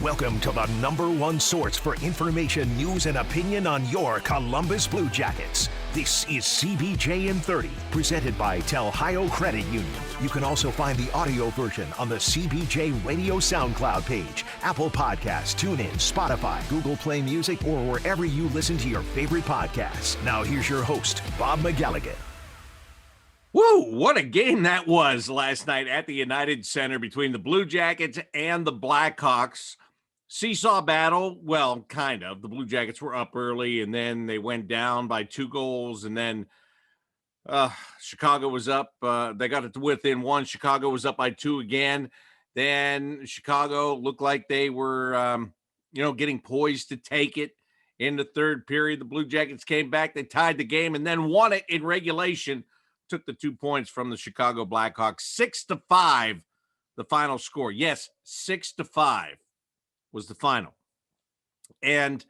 Welcome to the #1 source for information, news, and opinion on your Columbus Blue Jackets. This is CBJ in 30, presented by Telhio Credit Union. You can also find the audio version on the CBJ Radio SoundCloud page, Apple Podcasts, TuneIn, Spotify, Google Play Music, or wherever you listen to your favorite podcasts. Now here's your host, Bob McGalligan. Woo, what a game that was last night at the United Center between the Blue Jackets and the Blackhawks. Seesaw battle, well, kind of. The Blue Jackets were up early, and then they went down by 2 goals, and then Chicago was up. They got it to within 1. Chicago was up by 2 again. Then Chicago looked like they were, getting poised to take it in the third period. The Blue Jackets came back. They tied the game and then won it in regulation. Took the 2 points from the Chicago Blackhawks. 6-5, the final score. Yes, 6-5 was the final. And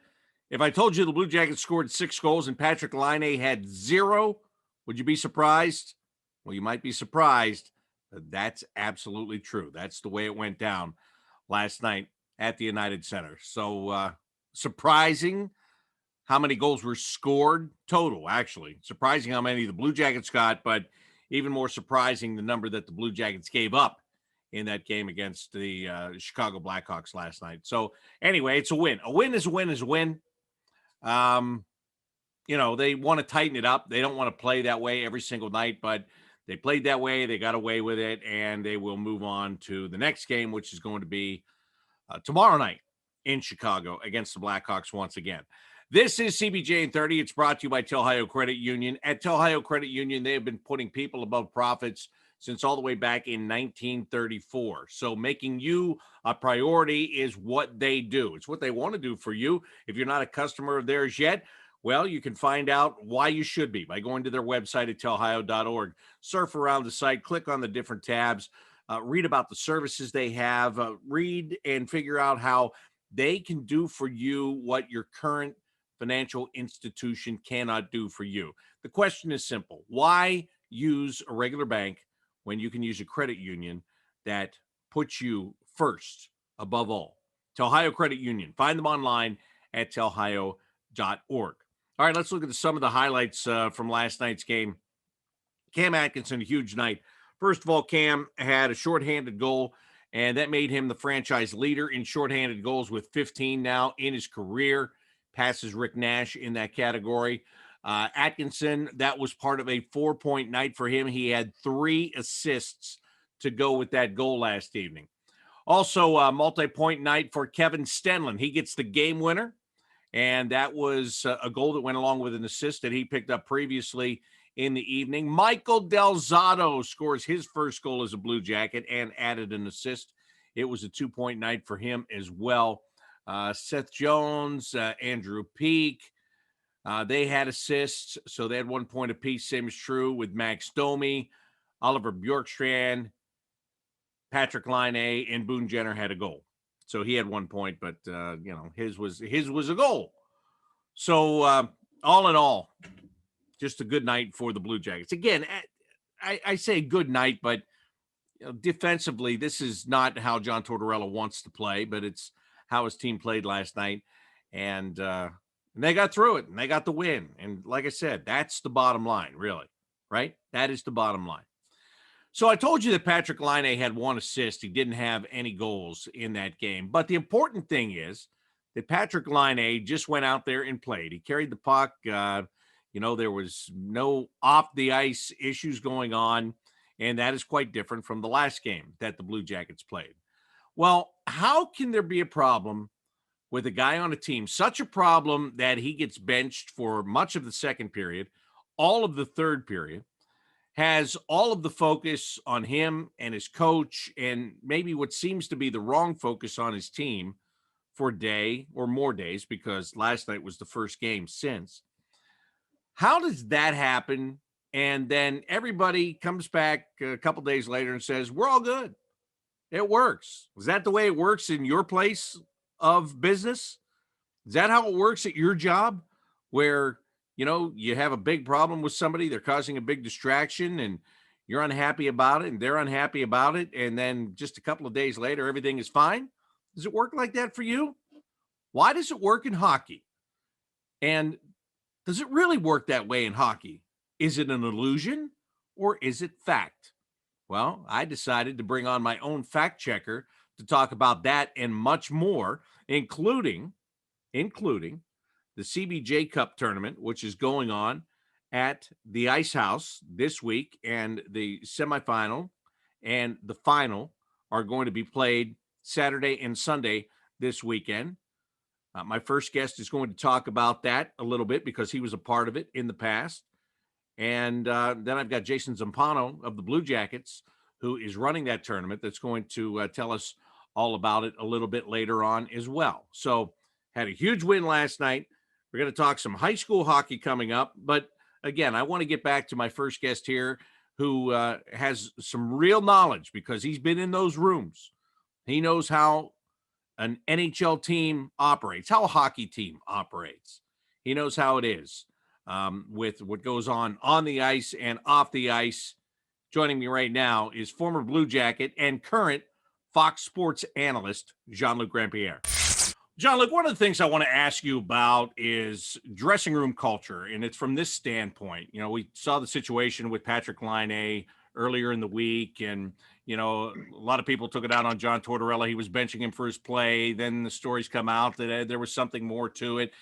if I told you the Blue Jackets scored 6 goals and Patrik Laine had 0, would you be surprised? Well, you might be surprised, but that's absolutely true. That's the way it went down last night at the United Center. So surprising how many goals were scored total, actually. Surprising how many the Blue Jackets got, but even more surprising the number that the Blue Jackets gave up in that game against the Chicago Blackhawks last night. So anyway, it's a win. A win is a win is a win. They want to tighten it up. They don't want to play that way every single night, but they played that way. They got away with it, and they will move on to the next game, which is going to be tomorrow night in Chicago against the Blackhawks once again. This is CBJ in 30. It's brought to you by Telhio Credit Union. At Telhio Credit Union, they have been putting people above profits since all the way back in 1934. So making you a priority is what they do. It's what they want to do for you. If you're not a customer of theirs yet, well, you can find out why you should be by going to their website at telhio.org. Surf around the site, click on the different tabs, read about the services they have, read and figure out how they can do for you what your current financial institution cannot do for you. The question is simple. Why use a regular bank when you can use a credit union that puts you first above all? Telhio Credit Union. Find them online at telhio.org. All right, let's look at some of the highlights from last night's game. Cam Atkinson, a huge night. First of all, Cam had a shorthanded goal, and that made him the franchise leader in shorthanded goals with 15 now in his career. Passes Rick Nash in that category. Atkinson, that was part of a 4-point night for him. He had 3 assists to go with that goal last evening. Also, a multi-point night for Kevin Stenlund. He gets the game winner, and that was a goal that went along with an assist that he picked up previously in the evening. Michael Del Zotto scores his first goal as a Blue Jacket and added an assist. It was a 2-point night for him as well. Seth Jones, Andrew Peak, they had assists, so they had 1 point apiece. Same is true with Max Domi, Oliver Bjorkstrand, Patrik Laine, and Boone Jenner had a goal. So he had 1 point, but his was a goal. So all in all, just a good night for the Blue Jackets. Again, I say good night, but defensively, this is not how John Tortorella wants to play, but it's how his team played last night, and they got through it, and they got the win. And like I said, that's the bottom line, really, right? That is the bottom line. So I told you that Patrik Laine had 1 assist. He didn't have any goals in that game. But the important thing is that Patrik Laine just went out there and played. He carried the puck. There was no off-the-ice issues going on, and that is quite different from the last game that the Blue Jackets played. Well, how can there be a problem with a guy on a team, such a problem that he gets benched for much of the second period, all of the third period, has all of the focus on him and his coach, and maybe what seems to be the wrong focus on his team for a day or more days, because last night was the first game since. How does that happen? And then everybody comes back a couple days later and says, we're all good. It works. Is that the way it works in your place of business? Is that how it works at your job, where, you have a big problem with somebody, they're causing a big distraction, and you're unhappy about it, and they're unhappy about it, and then just a couple of days later, everything is fine? Does it work like that for you? Why does it work in hockey? And does it really work that way in hockey? Is it an illusion or is it fact? Well, I decided to bring on my own fact checker to talk about that and much more, including the CBJ Cup tournament, which is going on at the Ice House this week, and the semifinal and the final are going to be played Saturday and Sunday this weekend. My first guest is going to talk about that a little bit because he was a part of it in the past. And then I've got Jason Zampano of the Blue Jackets, who is running that tournament, that's going to tell us all about it a little bit later on as well. So, had a huge win last night. We're going to talk some high school hockey coming up. But again, I want to get back to my first guest here, who has some real knowledge because he's been in those rooms. He knows how an NHL team operates, how a hockey team operates. He knows how it is with what goes on the ice and off the ice. Joining me right now is former Blue Jacket and current Fox Sports analyst, Jean-Luc Grand-Pierre. Jean-Luc, one of the things I want to ask you about is dressing room culture, and it's from this standpoint. You know, we saw the situation with Patrik Laine earlier in the week, and you know, a lot of people took it out on John Tortorella. He was benching him for his play. Then the stories come out that there was something more to it.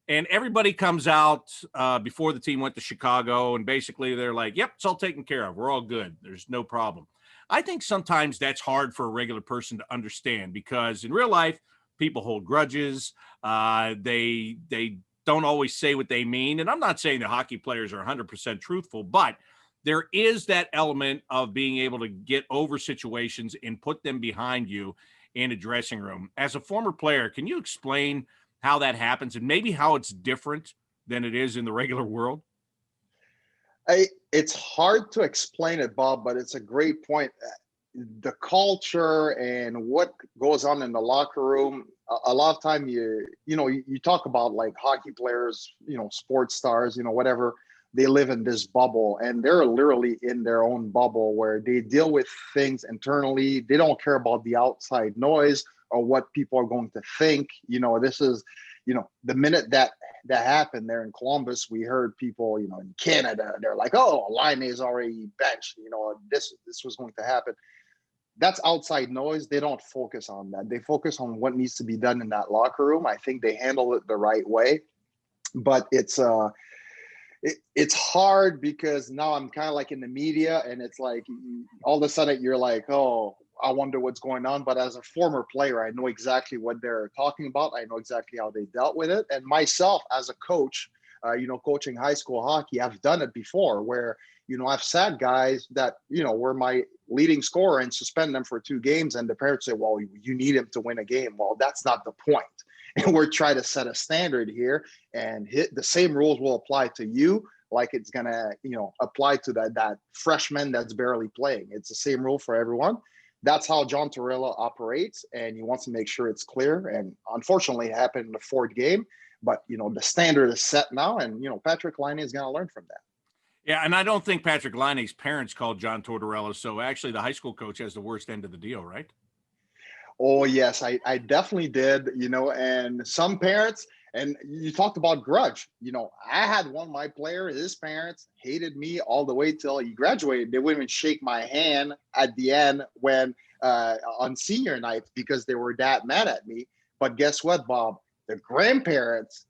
And everybody comes out before the team went to Chicago, and basically they're like, yep, it's all taken care of. We're all good. There's no problem. I think sometimes that's hard for a regular person to understand because in real life, people hold grudges. They don't always say what they mean. And I'm not saying that hockey players are 100% truthful, but there is that element of being able to get over situations and put them behind you in a dressing room. As a former player, can you explain how that happens and maybe how it's different than it is in the regular world? It's hard to explain it, Bob, but it's a great point. The culture and what goes on in the locker room, a lot of time you talk about like hockey players, sports stars, whatever, they live in this bubble and they're literally in their own bubble where they deal with things internally. They don't care about the outside noise or what people are going to think. This is, the minute that happened there in Columbus, we heard people, in Canada, they're like, oh, Laine is already benched, this was going to happen. That's outside noise. They don't focus on that. They focus on what needs to be done in that locker room. I think they handle it the right way, but it's hard because now I'm kind of like in the media and it's like all of a sudden you're like, oh, I wonder what's going on. But as a former player, I know exactly what they're talking about. I know exactly how they dealt with it. And myself as a coach, coaching high school hockey, I've done it before where, I've sat guys that, were my leading scorer and suspend them for 2 games. And the parents say, well, you need him to win a game. Well, that's not the point. And we're trying to set a standard here and the same rules will apply to you like it's going to, apply to that freshman that's barely playing. It's the same rule for everyone. That's how John Tortorella operates, and he wants to make sure it's clear. And unfortunately, it happened in the 4th game. But, the standard is set now, and, Patrik Laine is going to learn from that. Yeah, and I don't think Patrik Laine's parents called John Tortorella, so actually the high school coach has the worst end of the deal, right? Oh, yes, I definitely did, and some parents, and you talked about grudge. I had one of my players, his parents hated me all the way till he graduated. They wouldn't even shake my hand at the end when on senior night because they were that mad at me. But guess what, Bob? The grandparents,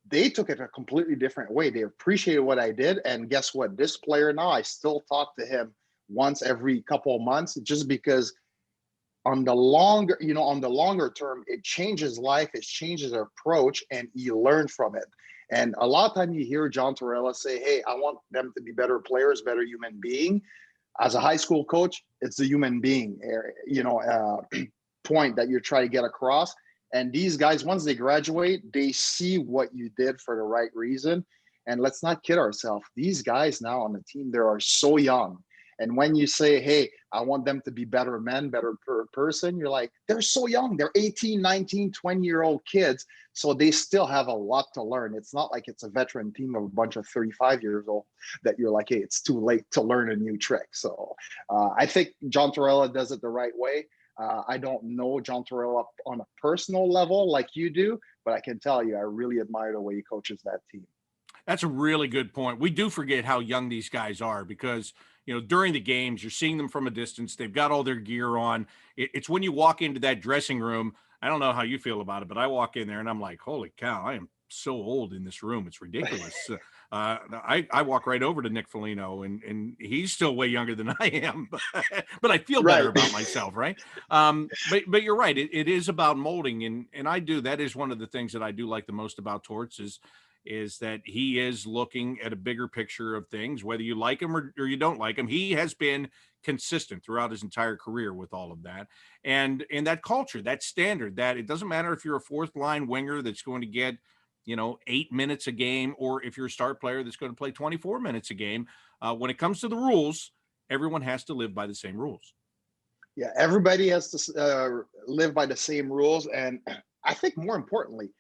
they took it a completely different way. They appreciated what I did. And guess what? This player now, I still talk to him once every couple of months just because on the longer term, it changes life, it changes their approach, and you learn from it. And a lot of time you hear John Tortorella say, hey, I want them to be better players, better human being. As a high school coach, it's the human being, point that you're trying to get across. And these guys, once they graduate, they see what you did for the right reason. And let's not kid ourselves. These guys now on the team, they are so young. And when you say, hey, I want them to be better men, better person, you're like, they're so young. They're 18, 19, 20-year-old kids. So they still have a lot to learn. It's not like it's a veteran team of a bunch of 35 years old that you're like, hey, it's too late to learn a new trick. So I think John Tortorella does it the right way. I don't know John Tortorella on a personal level like you do, but I can tell you, I really admire the way he coaches that team. That's a really good point. We do forget how young these guys are because, during the games, you're seeing them from a distance. They've got all their gear on. It's when you walk into that dressing room. I don't know how you feel about it, but I walk in there and I'm like, holy cow, I am so old in this room. It's ridiculous. I walk right over to Nick Foligno and he's still way younger than I am, but I feel better about myself. Right. But you're right. It is about molding. And that is one of the things that I do like the most about Torts is that he is looking at a bigger picture of things, whether you like him or you don't like him. He has been consistent throughout his entire career with all of that. And that culture, that standard, that it doesn't matter if you're a fourth line winger that's going to get, 8 minutes a game, or if you're a star player that's going to play 24 minutes a game. When it comes to the rules, everyone has to live by the same rules. Yeah, everybody has to live by the same rules. And I think more importantly,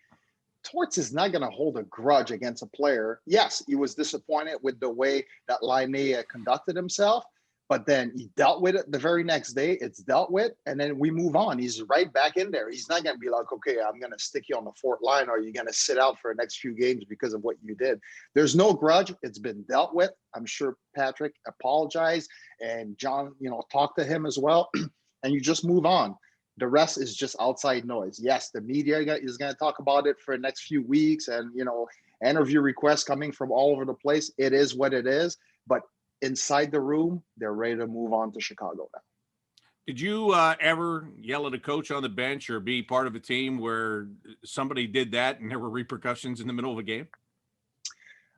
Torts is not going to hold a grudge against a player. Yes, he was disappointed with the way that Laine conducted himself, but then he dealt with it the very next day. It's dealt with, and then we move on. He's right back in there. He's not going to be like, okay, I'm going to stick you on the fourth line, or you're going to sit out for the next few games because of what you did. There's no grudge. It's been dealt with. I'm sure Patrick apologized, and John, talked to him as well, and you just move on. The rest is just outside noise. Yes, the media is going to talk about it for the next few weeks, and interview requests coming from all over the place. It is what it is. But inside the room, they're ready to move on to Chicago now. Did you ever yell at a coach on the bench or be part of a team where somebody did that and there were repercussions in the middle of a game?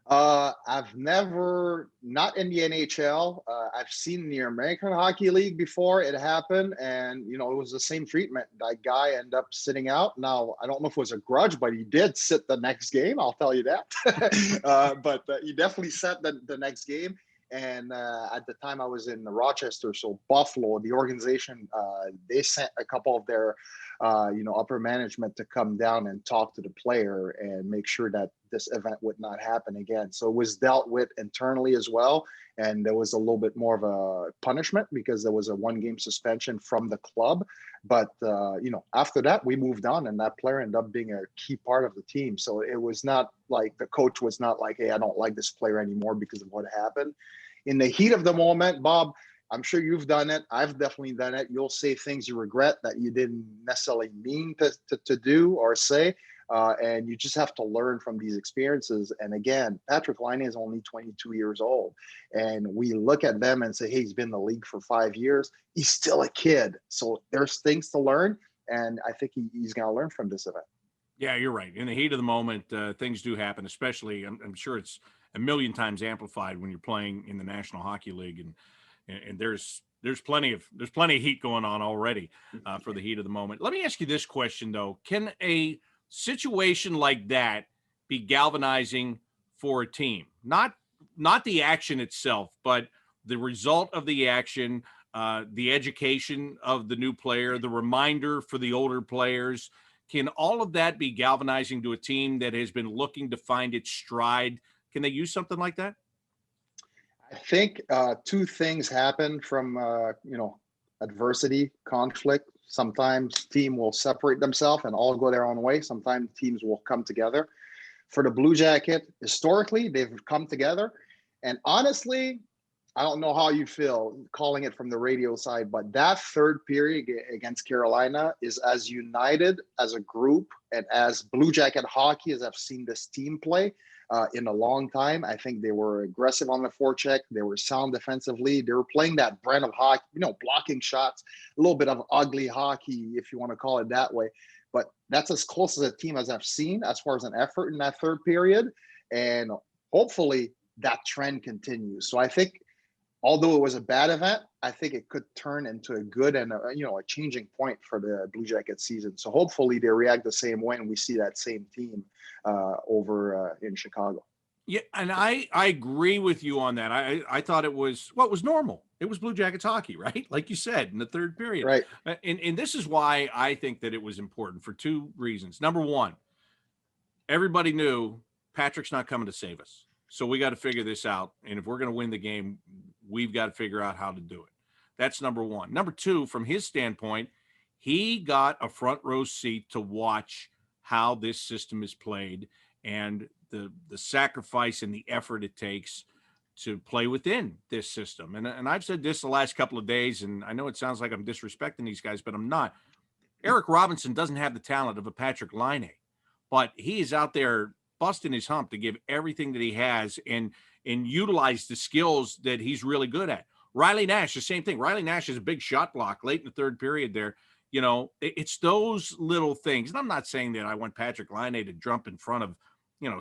I've never, not in the NHL. I've seen in the American Hockey League before it happened, and it was the same treatment. That guy ended up sitting out. Now I don't know if it was a grudge, but he did sit the next game. I'll tell you that. But he definitely sat the next game. And at the time I was in Rochester, so Buffalo, the organization, they sent a couple of their, upper management to come down and talk to the player and make sure that this event would not happen again. So it was dealt with internally as well. And there was a little bit more of a punishment because there was a 1-game suspension from the club. But, after that, we moved on, and that player ended up being a key part of the team. So it was not like the coach was not like, hey, I don't like this player anymore because of what happened. In the heat of the moment, Bob, I'm sure you've done it. I've definitely done it. You'll say things you regret that you didn't necessarily mean to do or say. And you just have to learn from these experiences. And again, Patrick Laine is only 22 years old. And we look at them and say, hey, he's been in the league for 5 years. He's still a kid. So there's things to learn. And I think he's going to learn from this event. Yeah, you're right. In the heat of the moment, things do happen, especially I'm sure it's a million times amplified when you're playing in the National Hockey League. And there's plenty of heat going on already for the heat of the moment. Let me ask you this question, though. Can a situation like that be galvanizing for a team? Not the action itself, but the result of the action, the education of the new player, the reminder for the older players. Can all of that be galvanizing to a team that has been looking to find its stride? Can they use something like that? I think two things happen from adversity, conflict. Sometimes team will separate themselves and all go their own way. Sometimes teams will come together. For the Blue Jacket, historically, they've come together. And honestly, I don't know how you feel calling it from the radio side, but that third period against Carolina is as united as a group and as Blue Jacket hockey as I've seen this team play in a long time. I think they were aggressive on the forecheck. They were sound defensively. They were playing that brand of hockey, blocking shots, a little bit of ugly hockey, if you want to call it that way. But that's as close as a team as I've seen as far as an effort in that third period. And hopefully that trend continues. So I think, although it was a bad event, I think it could turn into a good and a changing point for the Blue Jacket season. So hopefully they react the same way and we see that same team over in Chicago. Yeah, and I agree with you on that. I thought it was normal. It was Blue Jackets hockey, right? Like you said, in the third period. Right. And this is why I think that it was important for two reasons. Number one, everybody knew Patrick's not coming to save us. So we got to figure this out. And if we're going to win the game, we've got to figure out how to do it. That's number one. Number two, from his standpoint, he got a front row seat to watch how this system is played and the sacrifice and the effort it takes to play within this system. And I've said this the last couple of days, and I know it sounds like I'm disrespecting these guys, but I'm not. Eric Robinson doesn't have the talent of a Patrick Laine, but he is out there busting his hump to give everything that he has and utilize the skills that he's really good at. Riley Nash, the same thing. Riley Nash is a big shot block late in the third period there. You know, it's those little things. And I'm not saying that I want Patrick Laine to jump in front of,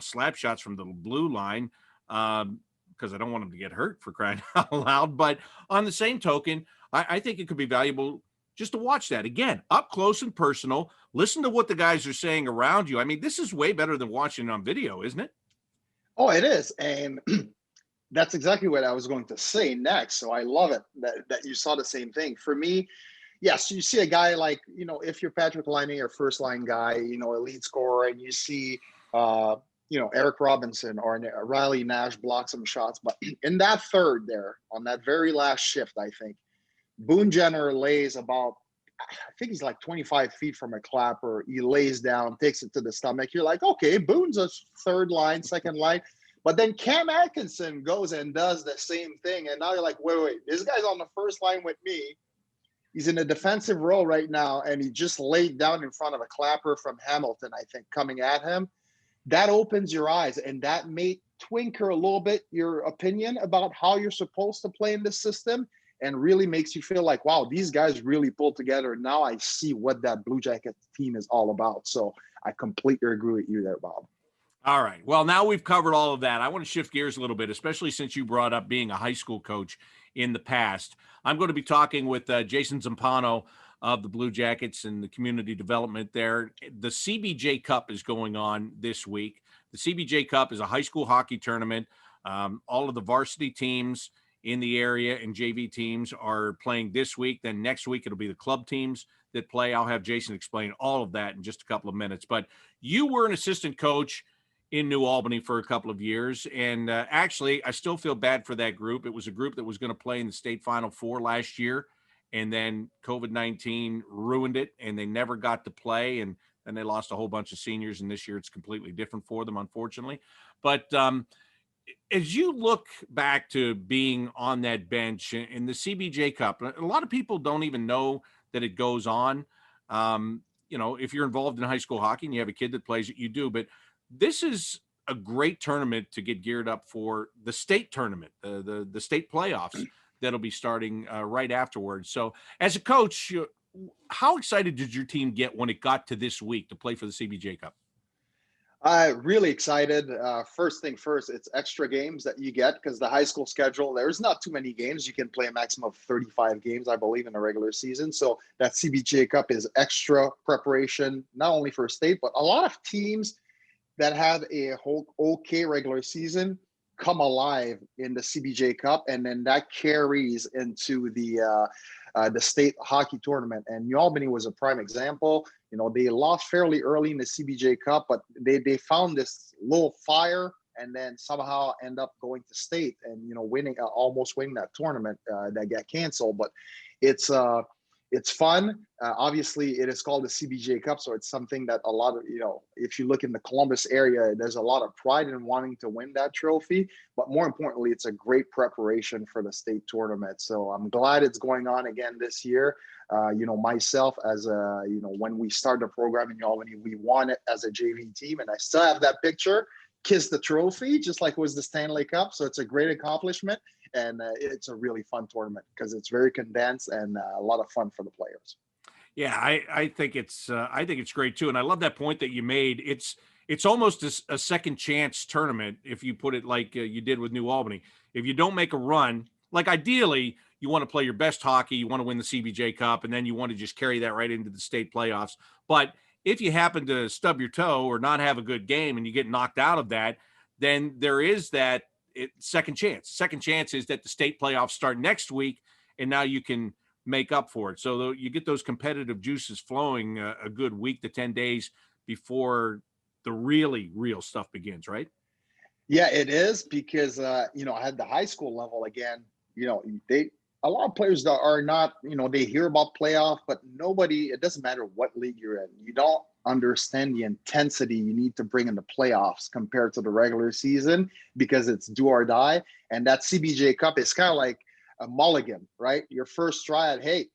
slap shots from the blue line because I don't want him to get hurt, for crying out loud. But on the same token, I think it could be valuable just to watch that again, up close and personal. Listen to what the guys are saying around you. I mean, this is way better than watching it on video, isn't it? Oh, it is. And that's exactly what I was going to say next. So I love it that you saw the same thing. For me, yes, you see a guy like, if you're Patrick Laine, your first line guy, elite scorer, and you see, Eric Robinson or Riley Nash block some shots. But in that third there, on that very last shift, I think, Boone Jenner lays about, I think he's like 25 feet from a clapper. He lays down, takes it to the stomach. You're like, okay, Boone's a third line, second line. But then Cam Atkinson goes and does the same thing. And now you're like, wait, this guy's on the first line with me. He's in a defensive role right now, and he just laid down in front of a clapper from Hamilton, I think, coming at him. That opens your eyes, and that may twinker a little bit your opinion about how you're supposed to play in this system, and really makes you feel like, wow, these guys really pulled together. Now I see what that Blue Jackets team is all about. So I completely agree with you there, Bob. All right. Well, now we've covered all of that. I want to shift gears a little bit, especially since you brought up being a high school coach in the past. I'm going to be talking with Jason Zampano of the Blue Jackets and the community development there. The CBJ Cup is going on this week. The CBJ Cup is a high school hockey tournament. All of the varsity teams in the area and JV teams are playing this week. Then next week, it'll be the club teams that play. I'll have Jason explain all of that in just a couple of minutes. But you were an assistant coach in New Albany for a couple of years. And actually, I still feel bad for that group. It was a group that was going to play in the state Final Four last year. And then COVID-19 ruined it, and they never got to play. And then they lost a whole bunch of seniors. And this year it's completely different for them, unfortunately. But as you look back to being on that bench in the CBJ Cup, a lot of people don't even know that it goes on. If you're involved in high school hockey and you have a kid that plays it, you do. But this is a great tournament to get geared up for the state tournament, the state playoffs that'll be starting right afterwards. So as a coach, how excited did your team get when it got to this week to play for the CBJ Cup? Really excited. First thing first, it's extra games that you get because the high school schedule, there's not too many games. You can play a maximum of 35 games, I believe, in a regular season. So that CBJ Cup is extra preparation, not only for state, but a lot of teams that have a whole okay regular season come alive in the CBJ Cup, and then that carries into the state hockey tournament. And New Albany was a prime example. They lost fairly early in the CBJ Cup, but they found this little fire and then somehow end up going to state and almost winning that tournament that got canceled. But it's fun. Obviously, it is called the CBJ Cup, so it's something that a lot of, if you look in the Columbus area, there's a lot of pride in wanting to win that trophy. But more importantly, it's a great preparation for the state tournament. So I'm glad it's going on again this year. Myself as when we started the program in Albany, we won it as a JV team, and I still have that picture. Kiss the trophy, just like it was the Stanley Cup. So it's a great accomplishment, and it's a really fun tournament because it's very condensed and a lot of fun for the players. Yeah, I think it's great too, and I love that point that you made. It's almost a second chance tournament if you put it like you did with New Albany. If you don't make a run, like ideally you want to play your best hockey, you want to win the CBJ Cup, and then you want to just carry that right into the state playoffs. But if you happen to stub your toe or not have a good game and you get knocked out of that, then there is that second chance. Second chance is that the state playoffs start next week, and now you can make up for it. So you get those competitive juices flowing a good week to 10 days before the really real stuff begins, right? Yeah, it is because, at the high school level, again, a lot of players that are not, they hear about playoff, but nobody, it doesn't matter what league you're in. You don't understand the intensity you need to bring in the playoffs compared to the regular season because it's do or die. And that CBJ Cup is kind of like a mulligan, right? Your first try at, hey,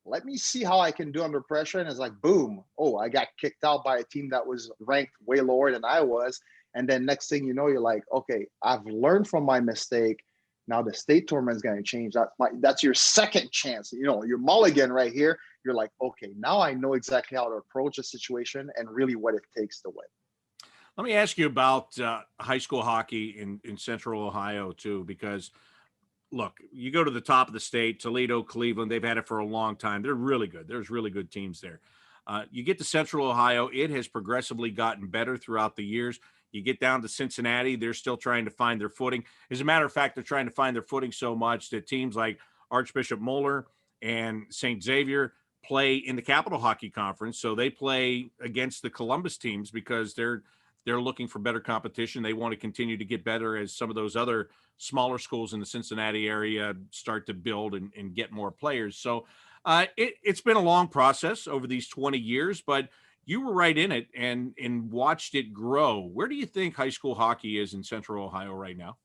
let me see how I can do under pressure. And it's like, boom, oh, I got kicked out by a team that was ranked way lower than I was. And then next thing you know, you're like, okay, I've learned from my mistake. Now the state tournament is going to change. That's your second chance. Your mulligan right here. You're like, okay, now I know exactly how to approach a situation and really what it takes to win. Let me ask you about high school hockey in Central Ohio too, because look, you go to the top of the state, Toledo, Cleveland, they've had it for a long time. They're really good. There's really good teams there. You get to Central Ohio, it has progressively gotten better throughout the years. You get down to Cincinnati, they're still trying to find their footing. As a matter of fact, they're trying to find their footing so much that teams like Archbishop Moeller and St. Xavier play in the Capital Hockey Conference. So they play against the Columbus teams because they're looking for better competition. They want to continue to get better as some of those other smaller schools in the Cincinnati area start to build and get more players. So it's been a long process over these 20 years, but you were right in it and watched it grow. Where do you think high school hockey is in Central Ohio right now?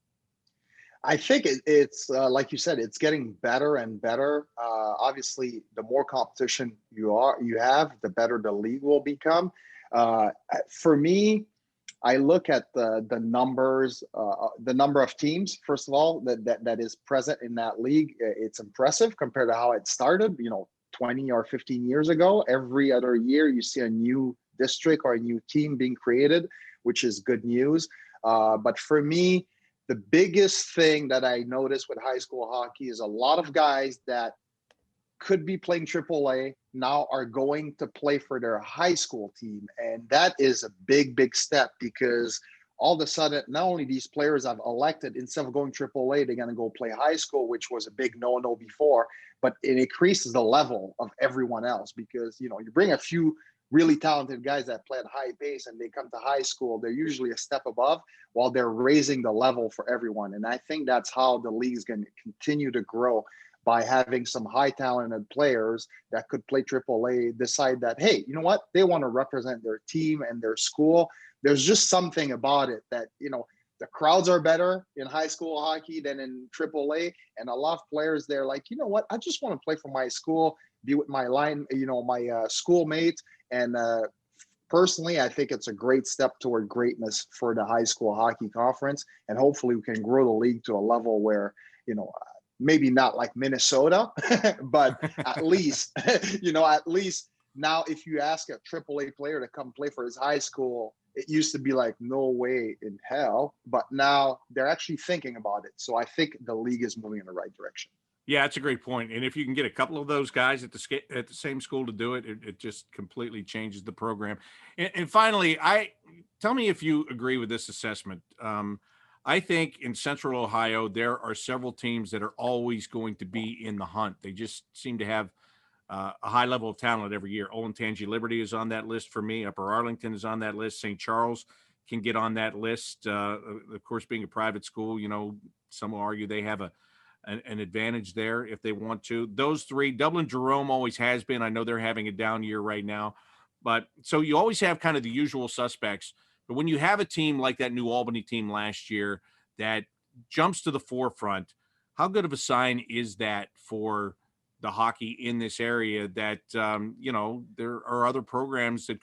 I think it's like you said, it's getting better and better. Obviously, the more competition you have, the better the league will become. For me, I look at the numbers, the number of teams. First of all, that is present in that league. It's impressive compared to how it started. 20 or 15 years ago. Every other year, you see a new district or a new team being created, which is good news. But for me, the biggest thing that I noticed with high school hockey is a lot of guys that could be playing AAA now are going to play for their high school team. And that is a big, big step because all of a sudden, not only these players have elected, instead of going AAA, they're going to go play high school, which was a big no-no before, but it increases the level of everyone else because, you bring a few really talented guys that play at high pace and they come to high school, they're usually a step above while they're raising the level for everyone. And I think that's how the league is going to continue to grow by having some high talented players that could play AAA decide that, hey, you know what? They want to represent their team and their school. There's just something about it that, the crowds are better in high school hockey than in AAA. And a lot of players, they're like, you know what? I just want to play for my school, be with my my schoolmates. And personally, I think it's a great step toward greatness for the high school hockey conference. And hopefully we can grow the league to a level where, maybe not like Minnesota, but at least, at least now if you ask a AAA player to come play for his high school, it used to be like, no way in hell, but now they're actually thinking about it. So I think the league is moving in the right direction. Yeah, that's a great point. And if you can get a couple of those guys at the same school to do it, it just completely changes the program. And finally, tell me if you agree with this assessment. I think in Central Ohio, there are several teams that are always going to be in the hunt. They just seem to have a high level of talent every year. Olentangy Liberty is on that list for me. Upper Arlington is on that list. St. Charles can get on that list. Of course, being a private school, some will argue they have an advantage there if they want to. Those three, Dublin Jerome always has been. I know they're having a down year right now. But so you always have kind of the usual suspects. But when you have a team like that New Albany team last year that jumps to the forefront, how good of a sign is that for the hockey in this area that, there are other programs that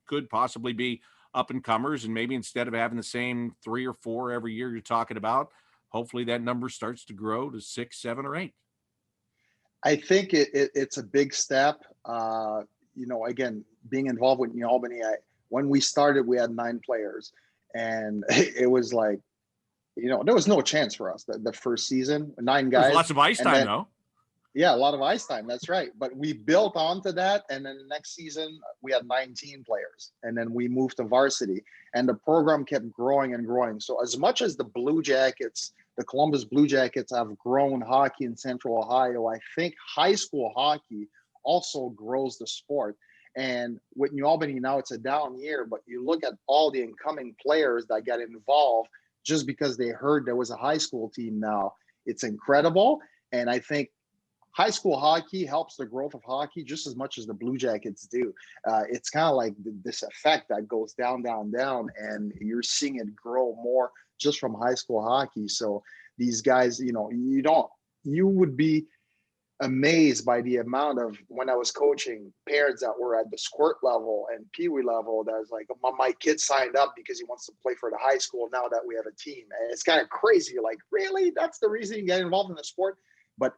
could possibly be up and comers, and maybe instead of having the same 3 or 4 every year you're talking about, hopefully that number starts to grow to 6, 7, or 8. I think it's a big step. Again, being involved with New Albany, when we started, we had 9 players, and it was like, there was no chance for us the first season. 9 guys. There's lots of ice time, though. Yeah, a lot of ice time. That's right. But we built onto that. And then the next season, we had 19 players. And then we moved to varsity. And the program kept growing and growing. So as much as the Columbus Blue Jackets have grown hockey in Central Ohio, I think high school hockey also grows the sport. And with New Albany, now it's a down year. But you look at all the incoming players that get involved just because they heard there was a high school team now. It's incredible. And I think high school hockey helps the growth of hockey just as much as the Blue Jackets do. It's kind of like this effect that goes down, down, down, and you're seeing it grow more just from high school hockey. So these guys, you would be amazed by the amount of, when I was coaching, parents that were at the squirt level and peewee level that was like, my kid signed up because he wants to play for the high school now that we have a team. And it's kind of crazy. Like, really? That's the reason you get involved in the sport? But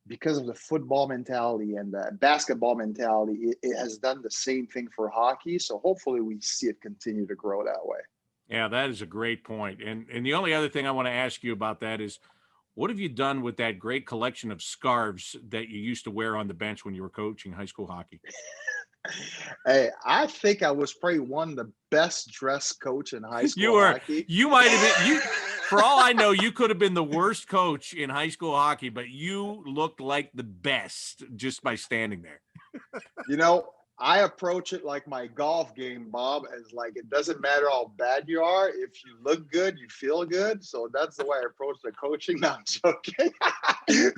because of the football mentality and the basketball mentality, it has done the same thing for hockey. So hopefully we see it continue to grow that way. Yeah, that is a great point. And the only other thing I want to ask you about that is, what have you done with that great collection of scarves that you used to wear on the bench when you were coaching high school hockey? Hey, I think I was probably one of the best dressed coach in high school You were. hockey. You might have been. You, for all I know, you could have been the worst coach in high school hockey, but you looked like the best just by standing there. I approach it like my golf game, Bob, as like, it doesn't matter how bad you are. If you look good, you feel good. So that's the way I approach the coaching. No, I'm joking.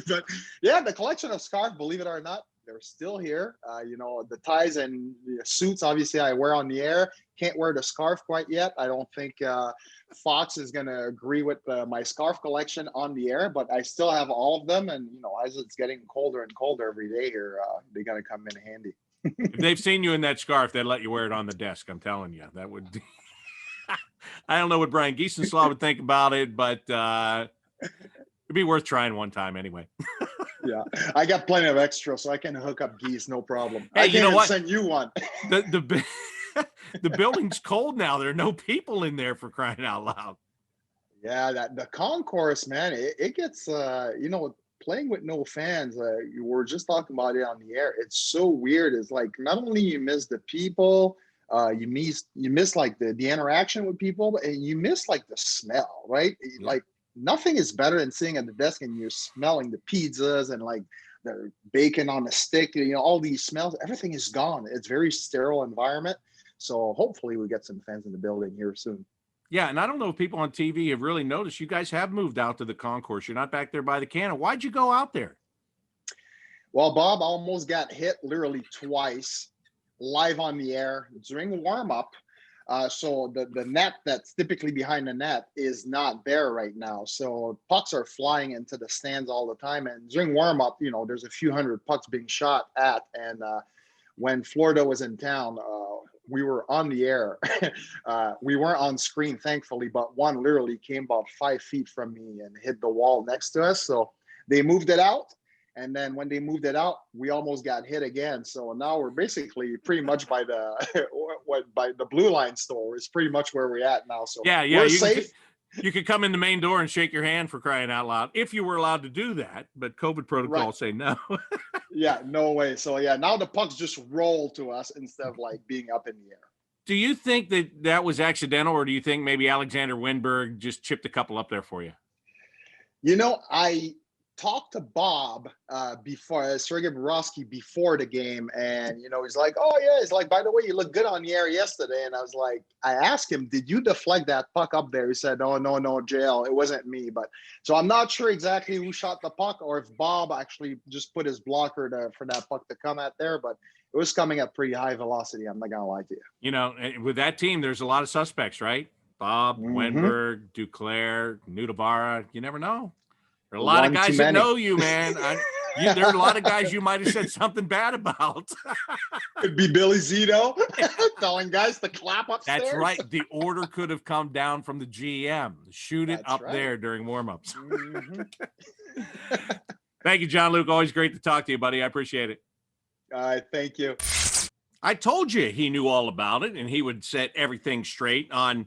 But yeah, the collection of scarves, believe it or not, they're still here. The ties and the suits, obviously, I wear on the air. Can't wear the scarf quite yet. I don't think Fox is going to agree with my scarf collection on the air, but I still have all of them. And, as it's getting colder and colder every day here, they're going to come in handy. If they've seen you in that scarf, they'd let you wear it on the desk. I'm telling you, that would. I don't know what Brian Giesenslaw would think about it, but it'd be worth trying one time anyway. Yeah, I got plenty of extra, so I can hook up geese, no problem. Hey, I you know what? Send you one. The building's cold now. There are no people in there, for crying out loud. Yeah, the concourse, man, it gets playing with no fans. You were just talking about it on the air. It's so weird. It's like, not only you miss the people, you miss like the interaction with people, and you miss like the smell, right? Yeah. Like, nothing is better than sitting at the desk and you're smelling the pizzas and like the bacon on the stick, all these smells. Everything is gone. It's very sterile environment. So hopefully we get some fans in the building here soon. Yeah, and I don't know if people on TV have really noticed you guys have moved out to the concourse. You're not back there by the cannon. Why'd you go out there? Well, Bob, almost got hit literally twice live on the air during warm-up. So the net that's typically behind the net is not there right now. So pucks are flying into the stands all the time. And during warm-up, there's a few hundred pucks being shot at. And when Florida was in town, we were on the air. We weren't on screen, thankfully, but one literally came about 5 feet from me and hit the wall next to us. So they moved it out. And then when they moved it out, we almost got hit again. So now we're basically pretty much by the Blue Line store. It's pretty much where we're at now. So yeah, we're safe. You could come in the main door and shake your hand, for crying out loud, if you were allowed to do that. But COVID protocols say no. Yeah, no way. So yeah, now the pucks just roll to us instead of like being up in the air. Do you think that was accidental, or do you think maybe Alexander Winberg just chipped a couple up there for you? I talked to Bob before, Sergei Bobrovsky, before the game, and he's like, oh yeah, he's like, by the way, you look good on the air yesterday. And I was like, I asked him, did you deflect that puck up there? He said, oh no, JL, it wasn't me. But so I'm not sure exactly who shot the puck, or if Bob actually just put his blocker for that puck to come at there, but it was coming at pretty high velocity. I'm not gonna lie to you. With that team, there's a lot of suspects, right? Bob, Wenberg, Duclair, Nudavara. You never know. There are a lot of guys that know you, man. There are a lot of guys you might have said something bad about. Could be Billy Zito telling guys to clap upstairs. That's right. The order could have come down from the GM. Shoot it up there during warmups. Mm-hmm. Thank you, Jean-Luc. Always great to talk to you, buddy. I appreciate it. All right. Thank you. I told you he knew all about it, and he would set everything straight on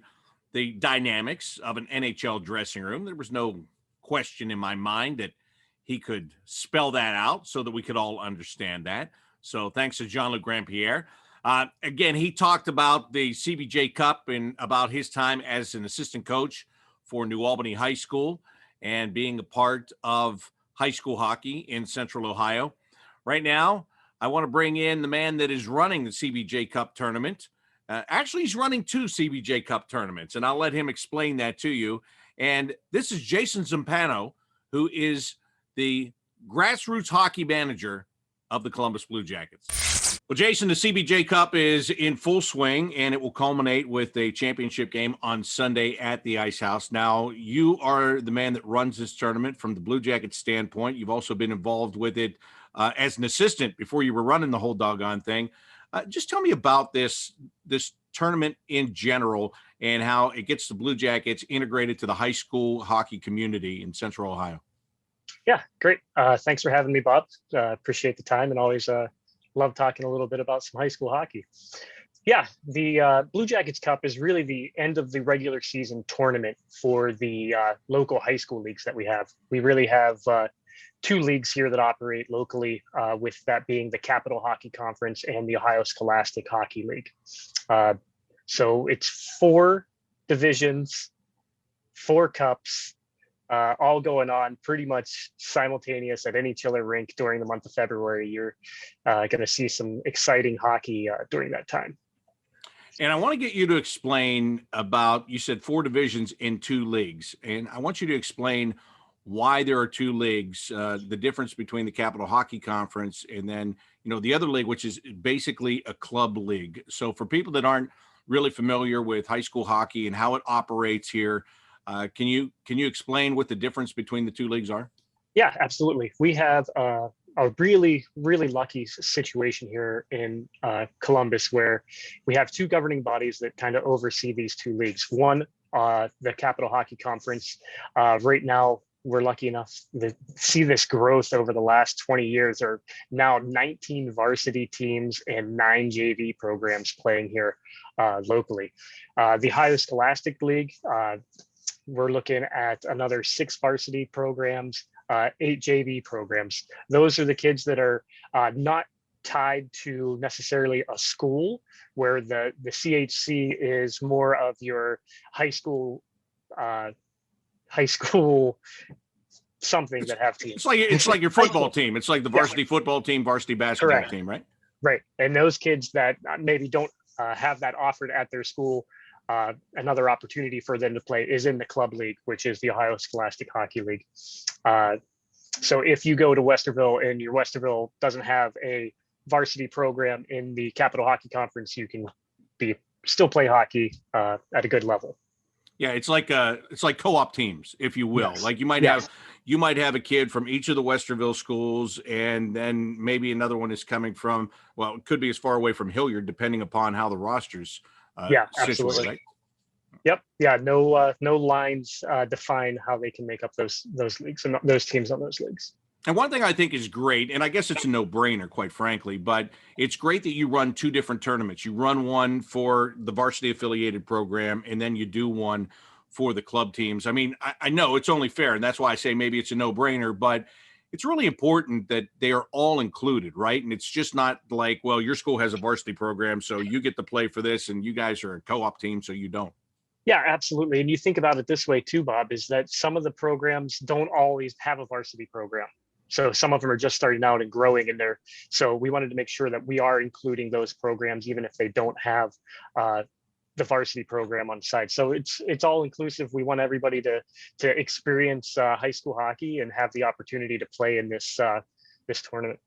the dynamics of an NHL dressing room. There was no question in my mind that he could spell that out so that we could all understand that. So thanks to Jean-Luc Grand-Pierre. Again, he talked about the CBJ Cup and about his time as an assistant coach for New Albany High School and being a part of high school hockey in Central Ohio. Right now, I want to bring in the man that is running the CBJ Cup tournament. Actually, he's running 2 CBJ Cup tournaments, and I'll let him explain that to you. And this is Jason Zampano, who is the grassroots hockey manager of the Columbus Blue Jackets. Well, Jason, the CBJ Cup is in full swing, and it will culminate with a championship game on Sunday at the Ice House. Now, you are the man that runs this tournament from the Blue Jackets standpoint. You've also been involved with it as an assistant before you were running the whole doggone thing. Just tell me about this tournament in general and how it gets the Blue Jackets integrated to the high school hockey community in Central Ohio. Yeah, great. Thanks for having me, Bob. Appreciate the time, and always love talking a little bit about some high school hockey. Yeah, the Blue Jackets Cup is really the end of the regular season tournament for the local high school leagues that we have. We really have two leagues here that operate locally, with that being the Capital Hockey Conference and the Ohio Scholastic Hockey League. So it's 4 divisions, 4 cups, all going on pretty much simultaneous at any chiller rink during the month of February. You're going to see some exciting hockey during that time. And I want to get you to explain about, you said 4 divisions in 2 leagues, and I want you to explain why there are 2 leagues, the difference between the Capital Hockey Conference and then, the other league, which is basically a club league. So for people that aren't really familiar with high school hockey and how it operates here, can you explain what the difference between the 2 leagues are? Yeah, absolutely. We have a really, really lucky situation here in Columbus, where we have 2 governing bodies that kind of oversee these 2 leagues. One, the Capital Hockey Conference. Right now, we're lucky enough to see this growth over the last 20 years. There are now 19 varsity teams and 9 JV programs playing here locally. The Ohio Scholastic League, we're looking at another 6 varsity programs, 8 JV programs. Those are the kids that are not tied to necessarily a school, where the CHC is more of your high school something that have teams. It's like your football team. It's like the varsity football team, varsity basketball team, right? Right. And those kids that maybe don't have that offered at their school, another opportunity for them to play is in the club league, which is the Ohio Scholastic Hockey League. So if you go to Westerville and your Westerville doesn't have a varsity program in the Capital Hockey Conference, you can still play hockey at a good level. Yeah, it's like co-op teams, if you will. Yes. Like you might have a kid from each of the Westerville schools, and then maybe another one is coming from, well, it could be as far away from Hilliard, depending upon how the rosters absolutely. Right? Yep. Yeah. No lines define how they can make up those leagues and those teams on those leagues. And one thing I think is great, and I guess it's a no-brainer, quite frankly, but it's great that you run 2 different tournaments. You run one for the varsity affiliated program, and then you do one for the club teams. I mean, I know it's only fair, and that's why I say maybe it's a no-brainer, but it's really important that they are all included, right? And it's just not like, well, your school has a varsity program, so you get to play for this, and you guys are a co-op team, so you don't. Yeah, absolutely. And you think about it this way too, Bob, is that some of the programs don't always have a varsity program. So some of them are just starting out and growing in there. So we wanted to make sure that we are including those programs, even if they don't have the varsity program on the side. So it's all inclusive. We want everybody to experience high school hockey and have the opportunity to play in this tournament.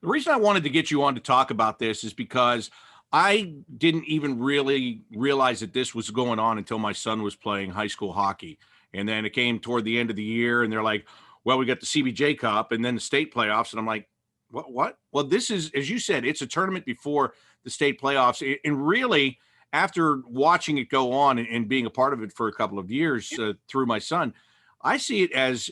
The reason I wanted to get you on to talk about this is because I didn't even really realize that this was going on until my son was playing high school hockey. And then it came toward the end of the year, and they're like, well, we got the CBJ Cup and then the state playoffs. And I'm like, what? Well, this is, as you said, it's a tournament before the state playoffs. And really, after watching it go on and being a part of it for a couple of years through my son, I see it as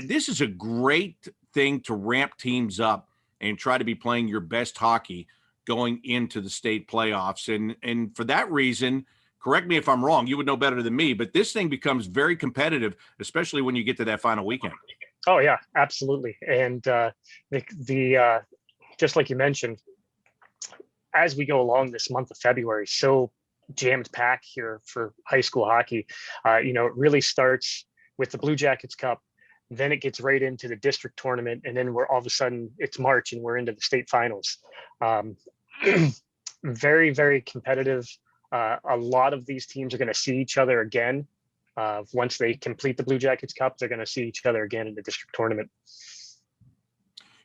this is a great thing to ramp teams up and try to be playing your best hockey going into the state playoffs. And for that reason, correct me if I'm wrong, you would know better than me, but this thing becomes very competitive, especially when you get to that final weekend. Oh yeah, absolutely. And the just like you mentioned, as we go along this month of February, so jammed packed here for high school hockey. It really starts with the Blue Jackets Cup, then it gets right into the district tournament, and then we're all of a sudden it's March and we're into the state finals. Very, very competitive. A lot of these teams are going to see each other again. Once they complete the Blue Jackets Cup, they're going to see each other again in the district tournament.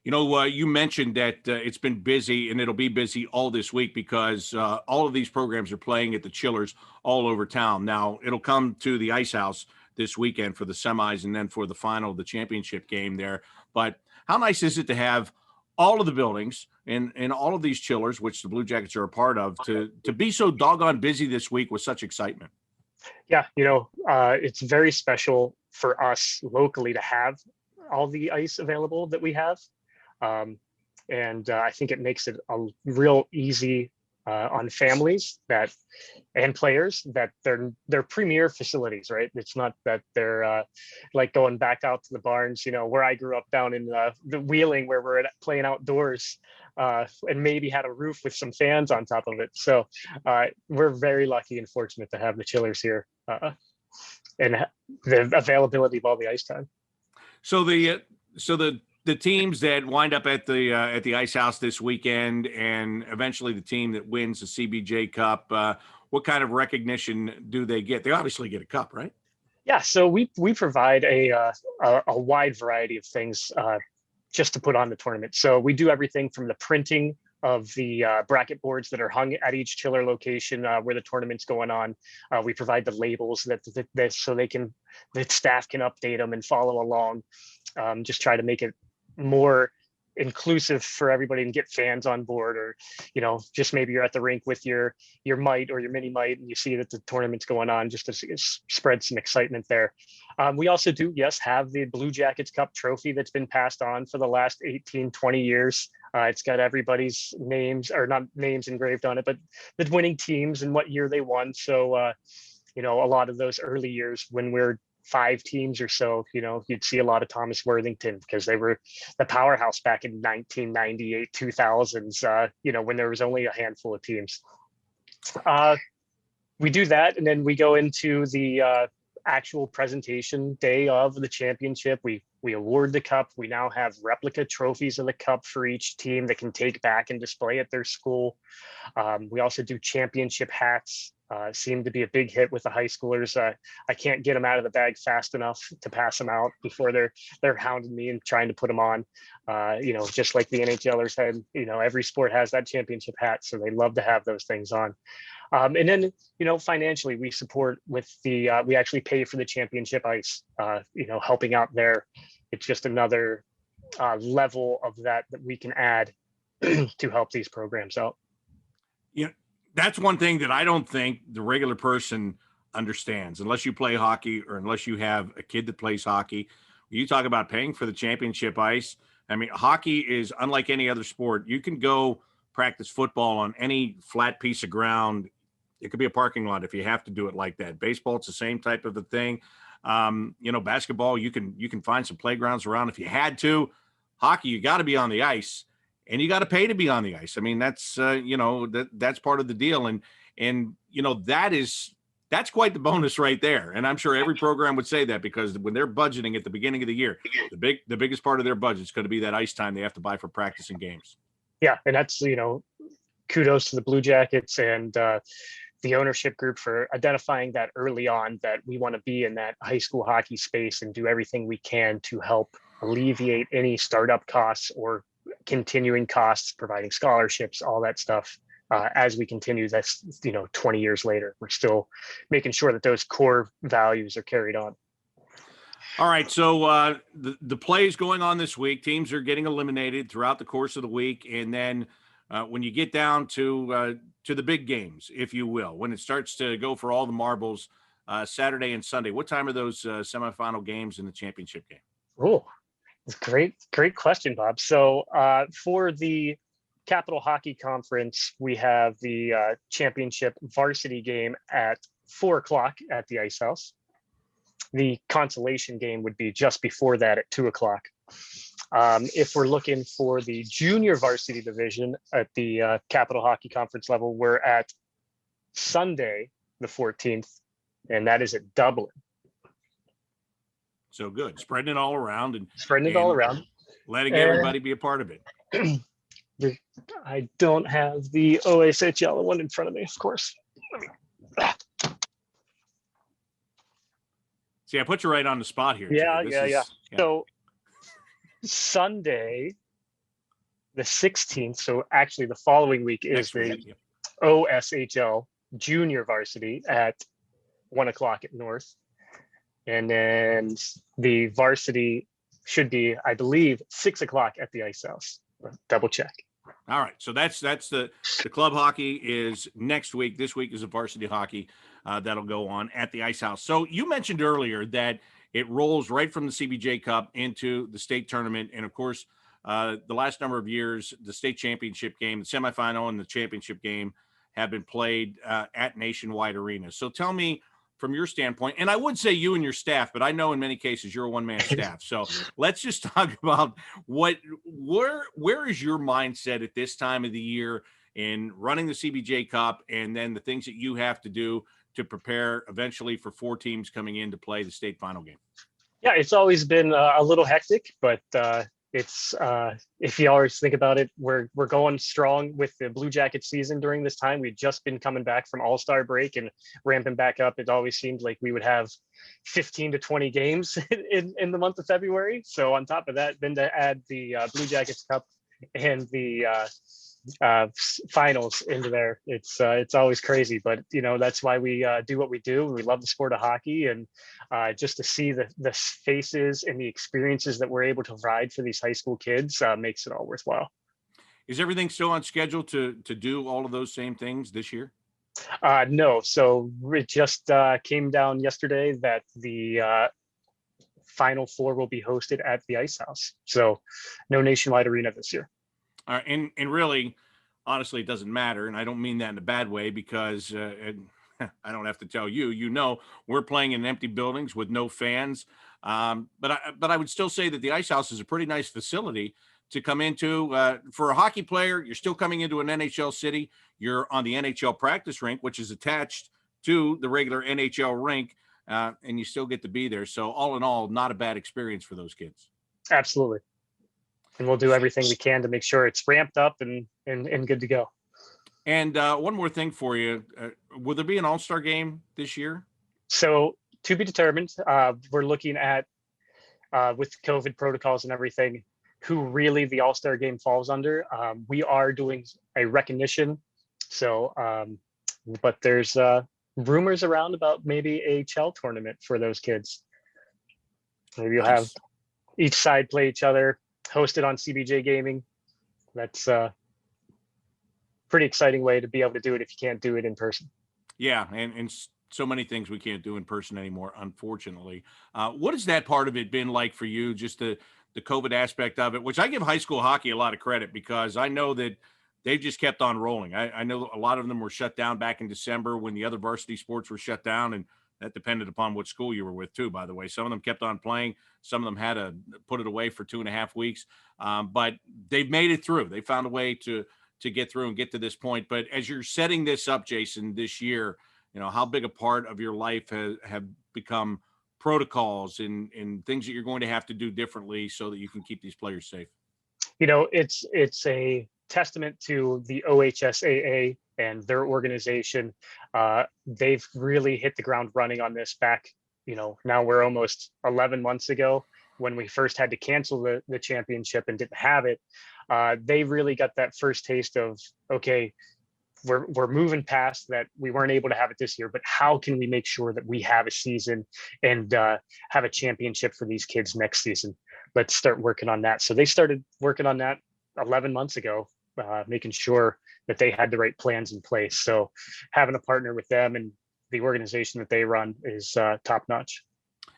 You mentioned that it's been busy and it'll be busy all this week because all of these programs are playing at the chillers all over town. Now, it'll come to the Ice House this weekend for the semis and then for the final of the championship game there. But how nice is it to have all of the buildings and all of these chillers, which the Blue Jackets are a part of, to be so doggone busy this week with such excitement? Yeah, it's very special for us locally to have all the ice available that we have. And I think it makes it a real easy on families and players that they're premier facilities, right? It's not that they're like going back out to the barns, where I grew up down in the Wheeling, where we're playing outdoors and maybe had a roof with some fans on top of it. So we're very lucky and fortunate to have the chillers here and the availability of all the ice time. So the teams that wind up at the Ice House this weekend, and eventually the team that wins the CBJ Cup, what kind of recognition do they get? They obviously get a cup, right? Yeah, so we provide a wide variety of things just to put on the tournament. So we do everything from the printing of the bracket boards that are hung at each chiller location where the tournament's going on. We provide the labels that so the staff can update them and follow along. Just try to make it more inclusive for everybody and get fans on board, or just maybe you're at the rink with your mite or your mini mite and you see that the tournament's going on, just to spread some excitement there. We also do have the Blue Jackets Cup trophy that's been passed on for the last 18-20 years. It's got everybody's names, or not names engraved on it, but the winning teams and what year they won. So a lot of those early years when we're 5 teams or so, you'd see a lot of Thomas Worthington because they were the powerhouse back in 1998, 2000s, when there was only a handful of teams. We do that, and then we go into the actual presentation day of the championship. We award the cup. We now have replica trophies of the cup for each team that can take back and display at their school. We also do championship hats. Seem to be a big hit with the high schoolers. I can't get them out of the bag fast enough to pass them out before they're hounding me and trying to put them on. Just like the NHLers had, every sport has that championship hat, so they love to have those things on. And then, financially, we support with we actually pay for the championship ice, helping out there. It's just another level of that we can add to help these programs out. That's one thing that I don't think the regular person understands, unless you play hockey or unless you have a kid that plays hockey. You talk about paying for the championship ice. I mean, hockey is unlike any other sport. You can go practice football on any flat piece of ground. It could be a parking lot if you have to do it like that. Baseball, it's the same type of a thing. Basketball, you can find some playgrounds around if you had to. Hockey, you got to be on the ice. And you got to pay to be on the ice. I mean, that's that's part of the deal, and that's quite the bonus right there. And I'm sure every program would say that, because when they're budgeting at the beginning of the year, the biggest part of their budget is going to be that ice time they have to buy for practice and games. Yeah, and that's kudos to the Blue Jackets and the ownership group for identifying that early on, that we want to be in that high school hockey space and do everything we can to help alleviate any startup costs or continuing costs, providing scholarships, all that stuff. As we continue this, 20 years later, we're still making sure that those core values are carried on. All right. So the play is going on this week. Teams are getting eliminated throughout the course of the week. And then when you get down to the big games, if you will, when it starts to go for all the marbles, Saturday and Sunday, what time are those semifinal games in the championship game? Oh, great question, Bob. So for the Capital Hockey Conference, we have the championship varsity game at 4:00 at the Ice House. The consolation game would be just before that at 2:00. If we're looking for the junior varsity division at the Capital Hockey Conference level, we're at Sunday, the 14th, and that is at Dublin. So good. Spreading it all around. Letting everybody be a part of it. I don't have the OSHL one in front of me, of course. See, I put you right on the spot here. Yeah. So Sunday the 16th. So actually the following week is Next the week. Yep. OSHL junior varsity at 1 o'clock at North. And then the varsity should be, I believe, 6 o'clock at the Ice House. Double check. All right, so that's the club hockey is next week. This week is a varsity hockey that'll go on at the Ice House. So you mentioned earlier that it rolls right from the CBJ Cup into the state tournament, and of course, the last number of years, the state championship game, the semifinal, and the championship game have been played at Nationwide Arena. So tell me, from your standpoint, and I would say you and your staff, but I know in many cases you're a one-man staff. So let's just talk about where is your mindset at this time of the year in running the CBJ Cup, and then the things that you have to do to prepare eventually for 4 teams coming in to play the state final game. Yeah, it's always been a little hectic, but it's if you always think about it, we're going strong with the Blue Jacket season during this time. We've just been coming back from All-Star break and ramping back up. It always seemed like we would have 15 to 20 games in the month of February. So on top of that, then to add the Blue Jackets Cup and the finals into there, it's always crazy, but that's why we do what we do. We love the sport of hockey, and just to see the faces and the experiences that we're able to provide for these high school kids makes it all worthwhile. Is everything still on schedule to do all of those same things this year? No, so it just came down yesterday that the Final Four will be hosted at the Ice House, so no Nationwide Arena this year. And really, honestly, it doesn't matter. And I don't mean that in a bad way, because I don't have to tell you, we're playing in empty buildings with no fans. But I would still say that the Ice House is a pretty nice facility to come into. For a hockey player, you're still coming into an NHL city. You're on the NHL practice rink, which is attached to the regular NHL rink, and you still get to be there. So all in all, not a bad experience for those kids. Absolutely. And we'll do everything we can to make sure it's ramped up and good to go. And one more thing for you. Will there be an All-Star game this year? So to be determined. We're looking at, with COVID protocols and everything, who really the All-Star game falls under. We are doing a recognition. So, but there's rumors around about maybe a CHEL tournament for those kids. Maybe you'll have each side play each other, hosted on CBJ Gaming. That's a pretty exciting way to be able to do it if you can't do it in person. Yeah, and so many things we can't do in person anymore, unfortunately. What has that part of it been like for you, just the COVID aspect of it, which I give high school hockey a lot of credit, because I know that they've just kept on rolling. I know a lot of them were shut down back in December when the other varsity sports were shut down, and that depended upon what school you were with too, by the way. Some of them kept on playing. Some of them had to put it away for 2.5 weeks. But they've made it through. They found a way to get through and get to this point. But as you're setting this up, Jason, this year, how big a part of your life have become protocols and things that you're going to have to do differently so that you can keep these players safe? It's a testament to the OHSAA and their organization. They've really hit the ground running on this back, now we're almost 11 months ago when we first had to cancel the championship and didn't have it. They really got that first taste of, okay, we're moving past that. We weren't able to have it this year, but how can we make sure that we have a season and have a championship for these kids next season? Let's start working on that. So they started working on that 11 months ago, making sure that they had the right plans in place. So having a partner with them and the organization that they run is top notch.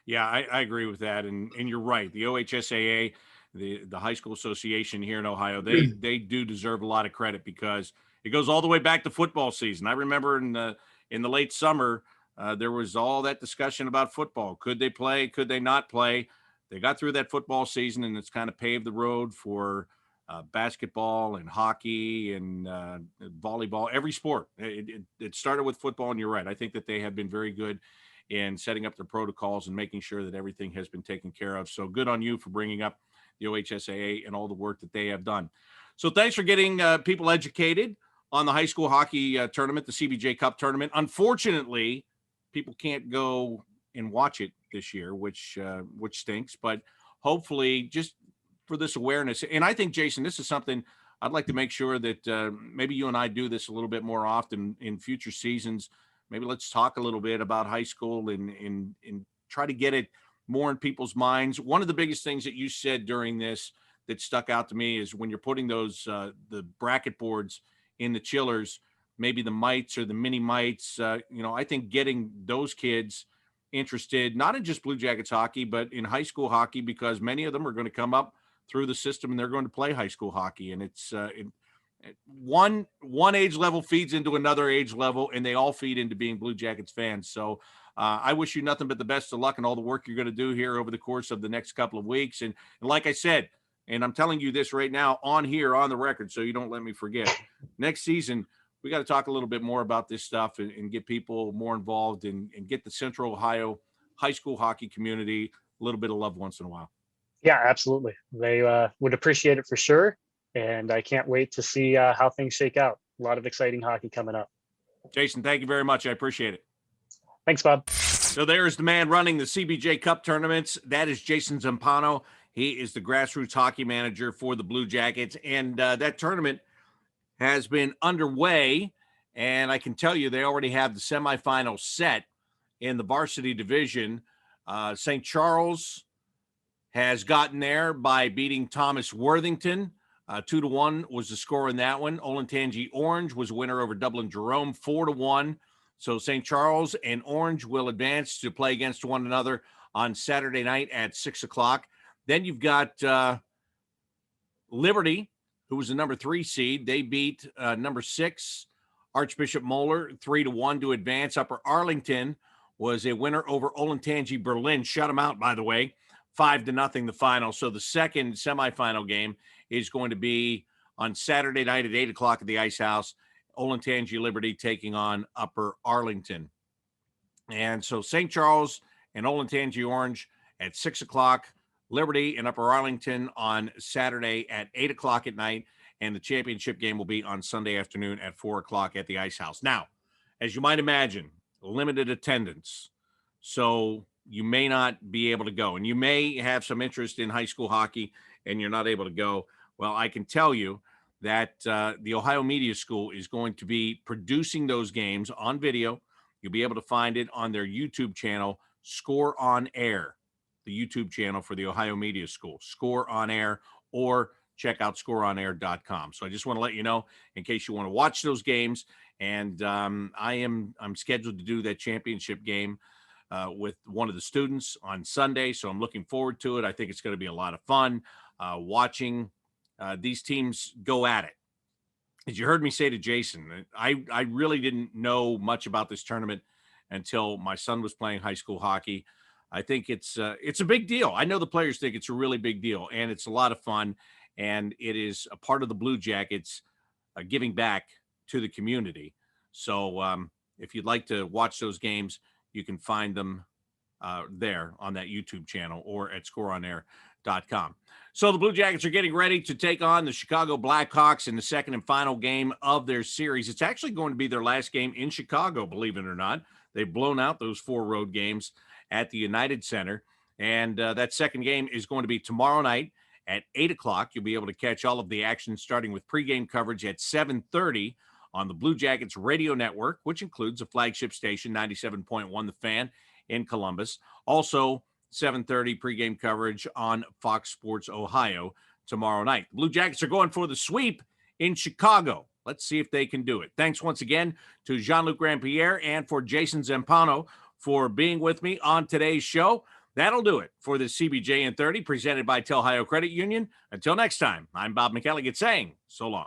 Yeah, I agree with that. And you're right. The OHSAA, the High School Association here in Ohio, they do deserve a lot of credit, because it goes all the way back to football season. I remember in the late summer, there was all that discussion about football. Could they play? Could they not play? They got through that football season, and it's kind of paved the road for basketball and hockey and volleyball, every sport. It started with football, and you're right. I think that they have been very good in setting up their protocols and making sure that everything has been taken care of. So good on you for bringing up the OHSAA and all the work that they have done. So thanks for getting people educated on the high school hockey tournament, the CBJ Cup tournament. Unfortunately, people can't go and watch it this year, which stinks, but hopefully just for this awareness. And I think, Jason, this is something I'd like to make sure that maybe you and I do this a little bit more often in future seasons. Maybe let's talk a little bit about high school and try to get it more in people's minds. One of the biggest things that you said during this that stuck out to me is when you're putting those the bracket boards in the chillers, maybe the mites or the mini mites, I think getting those kids interested, not in just Blue Jackets hockey, but in high school hockey, because many of them are going to come up through the system and they're going to play high school hockey. And it's one age level feeds into another age level, and they all feed into being Blue Jackets fans. So I wish you nothing but the best of luck in all the work you're going to do here over the course of the next couple of weeks. And like I said, and I'm telling you this right now on the record, so you don't let me forget, next season, we got to talk a little bit more about this stuff and get people more involved and get the Central Ohio high school hockey community a little bit of love once in a while. Yeah, absolutely. They would appreciate it for sure. And I can't wait to see how things shake out. A lot of exciting hockey coming up. Jason, thank you very much. I appreciate it. Thanks, Bob. So there's the man running the CBJ Cup tournaments. That is Jason Zampano. He is the grassroots hockey manager for the Blue Jackets. And that tournament has been underway, and I can tell you they already have the semifinal set in the varsity division. St. Charles has gotten there by beating Thomas Worthington. 2-1 was the score in that one. Olentangy Orange was winner over Dublin Jerome, 4-1. So St. Charles and Orange will advance to play against one another on Saturday night at 6:00. Then you've got Liberty, who was the number 3 seed. They beat number 6 Archbishop Moeller 3-1 to advance. Upper Arlington was a winner over Olentangy Berlin. Shut them out, by the way, 5-0 the final. So the second semifinal game is going to be on Saturday night at 8:00 at the Ice House. Olentangy Liberty taking on Upper Arlington. And so St. Charles and Olentangy Orange at 6:00. Liberty and Upper Arlington on Saturday at 8:00 at night, and the championship game will be on Sunday afternoon at 4:00 at the Ice House. Now, as you might imagine, limited attendance, so you may not be able to go, and you may have some interest in high school hockey and you're not able to go. Well, I can tell you that the Ohio Media School is going to be producing those games on video. You'll be able to find it on their YouTube channel, Score on Air. The YouTube channel for the Ohio Media School, Score on Air, or check out scoreonair.com. So I just want to let you know in case you want to watch those games. And I'm scheduled to do that championship game with one of the students on Sunday. So I'm looking forward to it. I think it's going to be a lot of fun watching these teams go at it. As you heard me say to Jason, I really didn't know much about this tournament until my son was playing high school hockey. I think it's a big deal. I know the players think it's a really big deal, and it's a lot of fun, and it is a part of the Blue Jackets giving back to the community. So if you'd like to watch those games, you can find them there on that YouTube channel or at scoreonair.com. So the Blue Jackets are getting ready to take on the Chicago Blackhawks in the second and final game of their series. It's actually going to be their last game in Chicago, believe it or not. They've blown out those 4 road games at the United Center. And that second game is going to be tomorrow night at 8:00. You'll be able to catch all of the action starting with pregame coverage at 7:30 on the Blue Jackets radio network, which includes a flagship station, 97.1 The Fan in Columbus. Also, 7:30 pregame coverage on Fox Sports Ohio tomorrow night. The Blue Jackets are going for the sweep in Chicago. Let's see if they can do it. Thanks once again to Jean-Luc Grand-Pierre and for Jason Zampano for being with me on today's show. That'll do it for the CBJ in 30 presented by Telhio Credit Union. Until next time, I'm Bob McElligott saying so long.